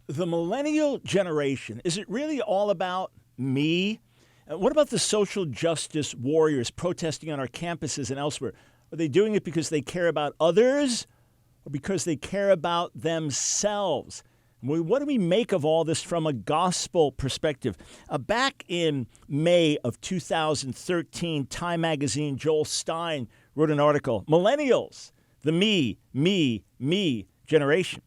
The millennial generation, is it really all about me? What about the social justice warriors protesting on our campuses and elsewhere? Are they doing it because they care about others or because they care about themselves? What do we make of all this from a gospel perspective? Back in May of 2013, Time magazine, Joel Stein wrote an article, Millennials, the me generation.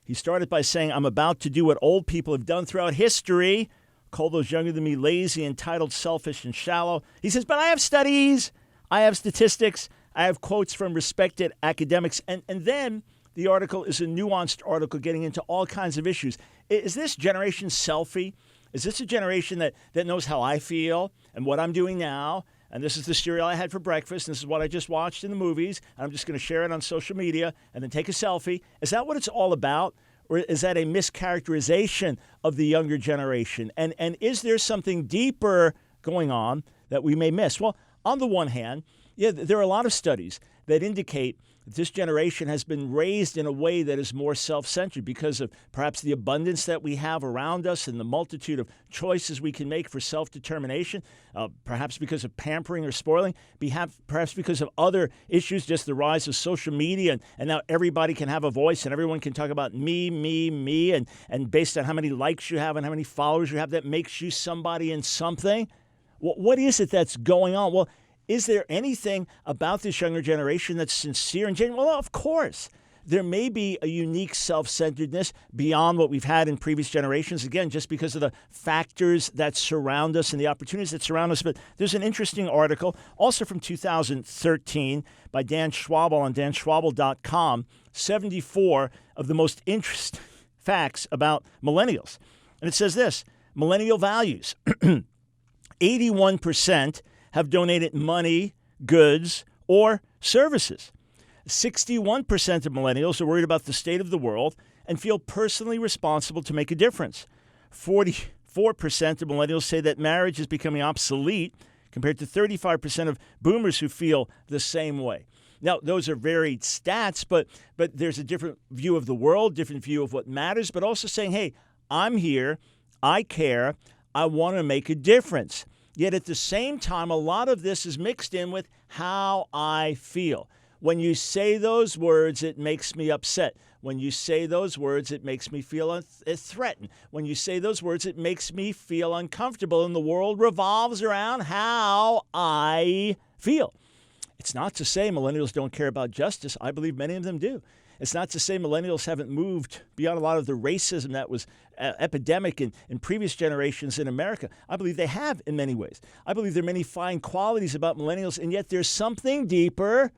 He started by saying, I'm about to do what old people have done throughout history, call those younger than me lazy, entitled, selfish, and shallow. He says, but I have studies, I have statistics, I have quotes from respected academics. And then the article is a nuanced article getting into all kinds of issues. Is this generation selfie? Is this a generation that knows how I feel and what I'm doing now? And this is the cereal I had for breakfast. And this is what I just watched in the movies. And I'm just going to share it on social media and then take a selfie. Is that what it's all about? Or is that a mischaracterization of the younger generation? And is there something deeper going on that we may miss? Well, on the one hand, yeah, there are a lot of studies that indicate that this generation has been raised in a way that is more self-centered because of perhaps the abundance that we have around us and the multitude of choices we can make for self-determination, perhaps because of pampering or spoiling, perhaps because of other issues, just the rise of social media, and now everybody can have a voice and everyone can talk about me, and based on how many likes you have and how many followers you have, that makes you somebody in something. What is it that's going on? Well, is there anything about this younger generation that's sincere and genuine? Well, of course. There may be a unique self-centeredness beyond what we've had in previous generations, again, just because of the factors that surround us and the opportunities that surround us. But there's an interesting article, also from 2013, by Dan Schwabel on danschwabel.com, 74 of the most interesting facts about millennials. And it says this, Millennial Values. 81% have donated money, goods, or services. 61% of millennials are worried about the state of the world and feel personally responsible to make a difference. 44% of millennials say that marriage is becoming obsolete, compared to 35% of boomers who feel the same way. Now, those are varied stats, but there's a different view of the world, different view of what matters, but also saying, hey, I'm here, I care, I want to make a difference. Yet at the same time, a lot of this is mixed in with how I feel. When you say those words, it makes me upset. When you say those words, it makes me feel threatened. When you say those words, it makes me feel uncomfortable. And the world revolves around how I feel. It's not to say millennials don't care about justice. I believe many of them do. It's not to say millennials haven't moved beyond a lot of the racism that was epidemic in previous generations in America. I believe they have in many ways. I believe there are many fine qualities about millennials, and yet there's something deeper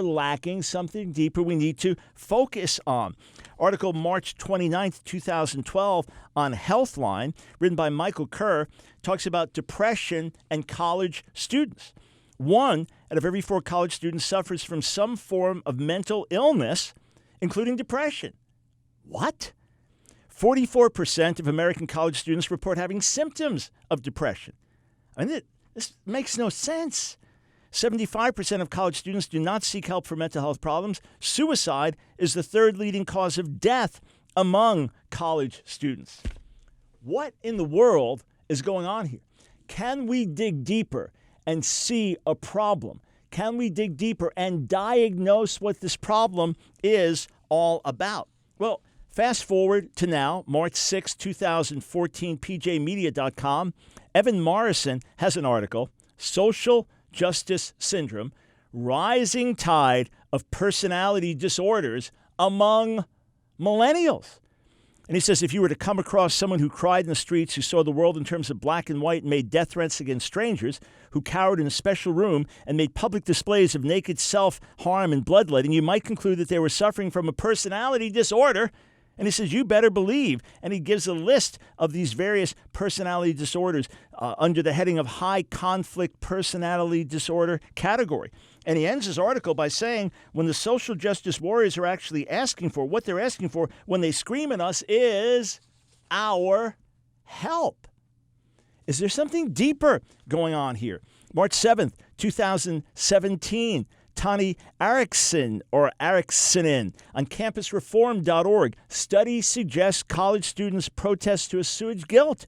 lacking, something deeper we need to focus on. Article March 29th, 2012 on Healthline, written by Michael Kerr, talks about depression and college students. 1 out of every 4 college students suffers from some form of mental illness, including depression. What? 44% of American college students report having symptoms of depression. I mean, this makes no sense. 75% of college students do not seek help for mental health problems. Suicide is the 3rd leading cause of death among college students. What in the world is going on here? Can we dig deeper and see a problem? Can we dig deeper and diagnose what this problem is all about? Well, fast forward to now, March 6, 2014, pjmedia.com. Evan Morrison has an article, Social Justice Syndrome, Rising Tide of Personality Disorders Among Millennials. And he says, if you were to come across someone who cried in the streets, who saw the world in terms of black and white and made death threats against strangers, who cowered in a special room and made public displays of naked self-harm and bloodletting, you might conclude that they were suffering from a personality disorder. And he says, you better believe. And he gives a list of these various personality disorders under the heading of high conflict personality disorder category. And he ends his article by saying, when the social justice warriors are actually asking for, what they're asking for when they scream at us is our help. Is there something deeper going on here? March 7th, 2017, Tani Erickson on campusreform.org. Study suggests college students protest to assuage guilt.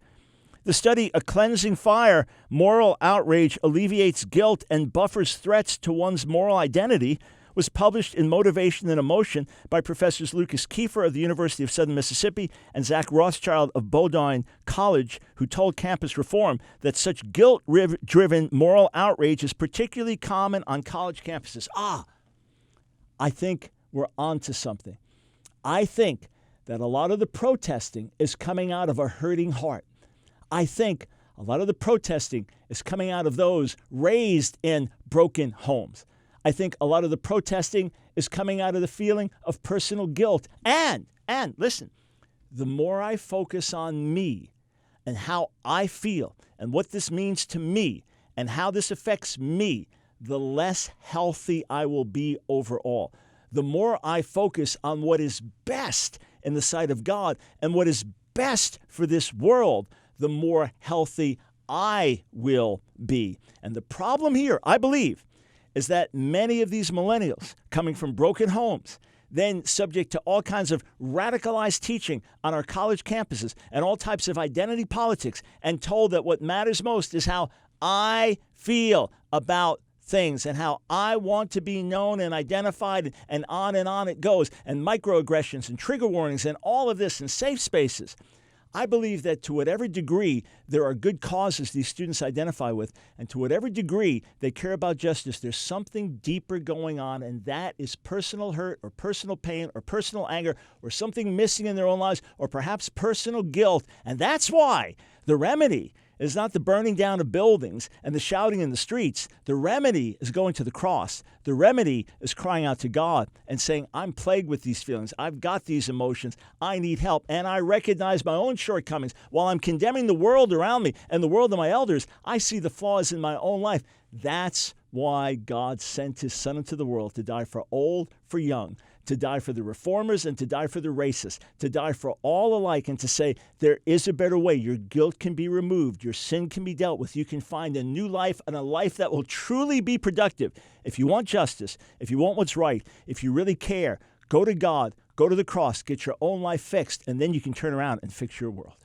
The study, A Cleansing Fire, Moral Outrage Alleviates Guilt and Buffers Threats to One's Moral Identity, was published in Motivation and Emotion by Professors Lucas Kiefer of the University of Southern Mississippi and Zach Rothschild of Bowdoin College, who told Campus Reform that such guilt-driven moral outrage is particularly common on college campuses. I think we're onto something. I think that a lot of the protesting is coming out of a hurting heart. I think a lot of the protesting is coming out of those raised in broken homes. I think a lot of the protesting is coming out of the feeling of personal guilt. And listen, the more I focus on me and how I feel and what this means to me and how this affects me, the less healthy I will be overall. The more I focus on what is best in the sight of God and what is best for this world, the more healthy I will be. And the problem here, I believe, is that many of these millennials coming from broken homes, then subject to all kinds of radicalized teaching on our college campuses and all types of identity politics, and told that what matters most is how I feel about things and how I want to be known and identified, and on it goes, and microaggressions and trigger warnings and all of this, and safe spaces. I believe that to whatever degree there are good causes these students identify with, and to whatever degree they care about justice, there's something deeper going on, and that is personal hurt or personal pain or personal anger or something missing in their own lives or perhaps personal guilt. And that's why the remedy is not the burning down of buildings and the shouting in the streets. The remedy is going to the cross. The remedy is crying out to God and saying, I'm plagued with these feelings. I've got these emotions. I need help. And I recognize my own shortcomings. While I'm condemning the world around me and the world of my elders, I see the flaws in my own life. That's why God sent his son into the world to die for old, for young, to die for the reformers and to die for the racists, to die for all alike, and to say there is a better way. Your guilt can be removed. Your sin can be dealt with. You can find a new life and a life that will truly be productive. If you want justice, if you want what's right, if you really care, go to God, go to the cross, get your own life fixed, and then you can turn around and fix your world.